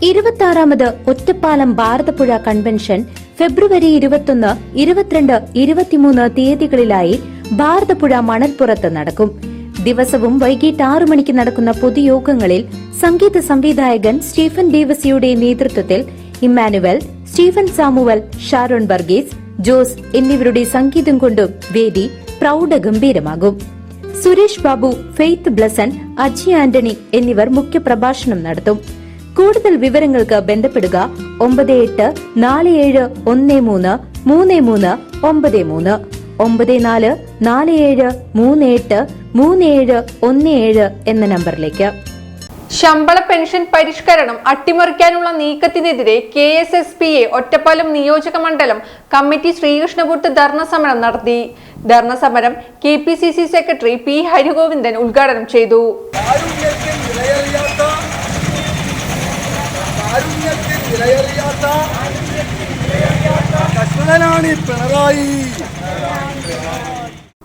26ാമത് Ottapalam Bharathapuzha convention ഫെബ്രുവരി 21, 22, 23 തീയതികളിലായി ഭാരതപ്പുഴ മണൽപ്പുറത്ത് നടക്കും. ദിവസവും വൈകിട്ട് 6 മണിക്ക് നടക്കുന്ന പൊതുയോഗങ്ങളിൽ സംഗീത സംവിധായകൻ സ്റ്റീഫൻ ദേവസിയുടെ നേതൃത്വത്തിൽ Emmanuel, Stephen Samuel, Sharon Varghese, Jose എന്നിവരുടെ സംഗീതം കൊണ്ടും വേദി പ്രൗഢഗംഭീരമാകും. സുരേഷ് ബാബു, ഫെയ്ത്ത് ബ്ലസൻ, അജി ആന്റണി എന്നിവർ മുഖ്യപ്രഭാഷണം നടത്തും. കൂടുതൽ വിവരങ്ങൾക്ക് ബന്ധപ്പെടുക 9847133393 9447383717 എന്ന നമ്പറിലേക്ക്. ശമ്പള പെൻഷൻ പരിഷ്കരണം അട്ടിമറിക്കാനുള്ള നീക്കത്തിനെതിരെ KSSPA ഒറ്റപ്പാലം നിയോജക മണ്ഡലം കമ്മിറ്റി ശ്രീകൃഷ്ണപുരത്ത് ധർണ സമരം നടത്തി. ധർണ സമരം KPCC സെക്രട്ടറി P. ഹരിഗോവിന്ദൻ ഉദ്ഘാടനം ചെയ്തു.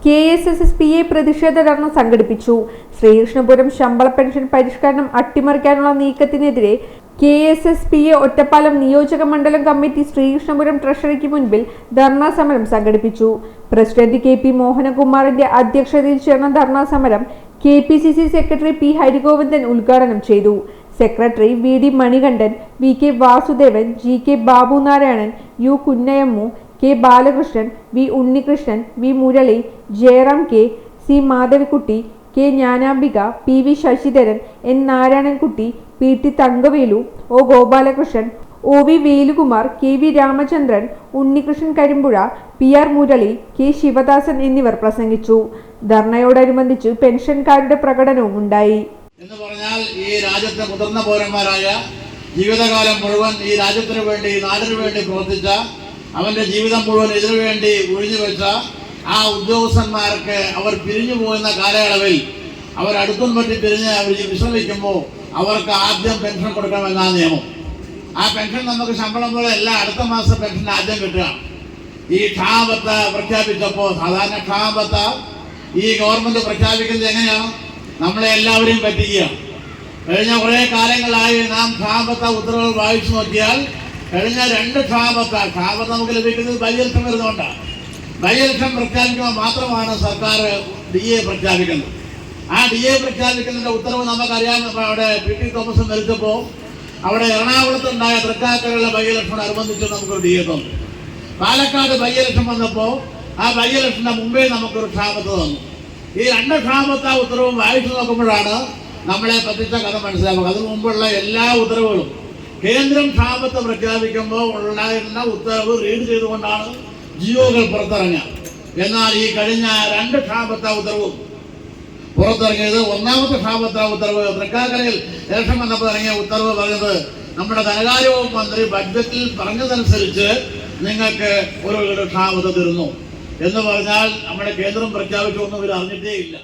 KSSPA പ്രതിഷേധ ധർണ സംഘടിപ്പിച്ചു. ശ്രീകൃഷ്ണപുരം ശമ്പള പെൻഷൻ പരിഷ്കരണം അട്ടിമറിക്കാനുള്ള നീക്കത്തിനെതിരെ KSSPA ഒറ്റപ്പാലം നിയോജക മണ്ഡലം കമ്മിറ്റി ശ്രീകൃഷ്ണപുരം ട്രഷറിക്ക് മുൻപിൽ ധർണാ സമരം സംഘടിപ്പിച്ചു. പ്രസിഡന്റ് KP മോഹനകുമാറിന്റെ അധ്യക്ഷതയിൽ ചേർന്ന ധർണാ സമരം KPCC സെക്രട്ടറി P. ഹരിഗോവിന്ദൻ ഉദ്ഘാടനം ചെയ്തു. Secretary VD Manikandan, VK Vasudevan, GK Babunarayanan, U. Kunnayammu, K. Balakrishnan, V. Unnikrishnan, V. Murali, Jayaram K, C. Madhavikutty, K. Jnanambika, PV Sasidharan, N. Narayanankutty, PT Thankavelu, O. Gopalakrishnan, OV Velukumar, KV Ramachandran, Unnikrishnan Karimpuzha, PR Murali, K. Sivadasan എന്നിവർ പ്രസംഗിച്ചു. ധർണയോടനുബന്ധിച്ച് പെൻഷൻകാരുടെ പ്രകടനവും ഉണ്ടായി. എന്ന് പറഞ്ഞാൽ ഈ രാജ്യത്തെ മുതിർന്ന പൗരന്മാരായ ജീവിതകാലം മുഴുവൻ ഈ രാജ്യത്തിനു വേണ്ടി, ഈ നാടിനു വേണ്ടി പ്രവർത്തിച്ച, അവന്റെ ജീവിതം മുഴുവൻ ഇതിനു വേണ്ടി ഒഴിഞ്ഞു വെച്ച ആ ഉദ്യോഗസ്ഥന്മാർക്ക് അവർ പിരിഞ്ഞു പോകുന്ന കാലയളവിൽ അവർ അടുത്തും പറ്റി പിരിഞ്ഞ് അവർ വിശ്രമിക്കുമ്പോൾ അവർക്ക് ആദ്യം പെൻഷൻ കൊടുക്കണമെന്നാണ് നിയമം. ആ പെൻഷൻ നമുക്ക് ശമ്പളം പോലെ എല്ലാ അടുത്ത മാസം പെൻഷൻ ആദ്യം കിട്ടുകയാണ്. ഈ ക്ഷാമബത്ത പ്രഖ്യാപിച്ചപ്പോൾ സാധാരണ ക്ഷാമബത്ത ഈ ഗവൺമെന്റ് പ്രഖ്യാപിക്കുന്നത് എങ്ങനെയാണ്? നമ്മളെ എല്ലാവരെയും പറ്റിക്കുകയാണ്. കഴിഞ്ഞ കുറേ കാലങ്ങളായി നാം ക്ഷാമബത്ത ഉത്തരവുകൾ വായിച്ചു നോക്കിയാൽ കഴിഞ്ഞ 2 ക്ഷാമബത്ത നമുക്ക് ലഭിക്കുന്നത് ബൈ-ഇലക്ഷൻ വരുന്നതുകൊണ്ടാണ്. ബൈ-ഇലക്ഷൻ പ്രഖ്യാപിക്കുമ്പോൾ മാത്രമാണ് സർക്കാർ DA പ്രഖ്യാപിക്കുന്നത്. ആ DA പ്രഖ്യാപിക്കുന്നതിന്റെ ഉത്തരവ് നമുക്കറിയാം. അവിടെ PT തോമസ് മരിച്ചപ്പോൾ അവിടെ എറണാകുളത്തുണ്ടായ തൃക്കാക്കരയുള്ള ബൈ-ഇലക്ഷൻ അനുബന്ധിച്ച് നമുക്കൊരു DA തന്നു. പാലക്കാട് ബൈ-ഇലക്ഷൻ വന്നപ്പോൾ ആ ബൈ-ഇലക്ഷന്റെ മുമ്പേ നമുക്കൊരു ക്ഷാമബത്ത തന്നു. ഈ 2 ക്ഷാമബത്ത ഉത്തരവും വായിച്ചു നോക്കുമ്പോഴാണ് നമ്മളെ പറ്റിച്ച കഥ മനസ്സിലാക്കുക. അതിനു മുമ്പുള്ള എല്ലാ ഉത്തരവുകളും കേന്ദ്രം ക്ഷാമബത്ത പ്രഖ്യാപിക്കുമ്പോൾ ഉണ്ടായിരുന്ന ഉത്തരവ് റീഡ് ചെയ്തുകൊണ്ടാണ് ജിയോകൾ പുറത്തിറങ്ങിയത്. എന്നാൽ ഈ കഴിഞ്ഞ 2 ക്ഷാമബത്ത ഉത്തരവും പുറത്തിറങ്ങിയത്, ഒന്നാമത്തെ ക്ഷാമബത്ത ഉത്തരവ് തൃക്കാക്കരയിൽ ഇലക്ഷൻ വന്നപ്പോൾ ഇറങ്ങിയ ഉത്തരവ് പറഞ്ഞത് നമ്മുടെ ധനകാര്യ വകുപ്പ് മന്ത്രി ബഡ്ജറ്റിൽ പറഞ്ഞതനുസരിച്ച് നിങ്ങൾക്ക് ഒരു ക്ഷാമബത്ത തരുന്നു എന്ന് പറഞ്ഞാൽ നമ്മുടെ കേന്ദ്രം പ്രഖ്യാപിച്ചൊന്നും ഇവർ അറിഞ്ഞിട്ടേ ഇല്ല.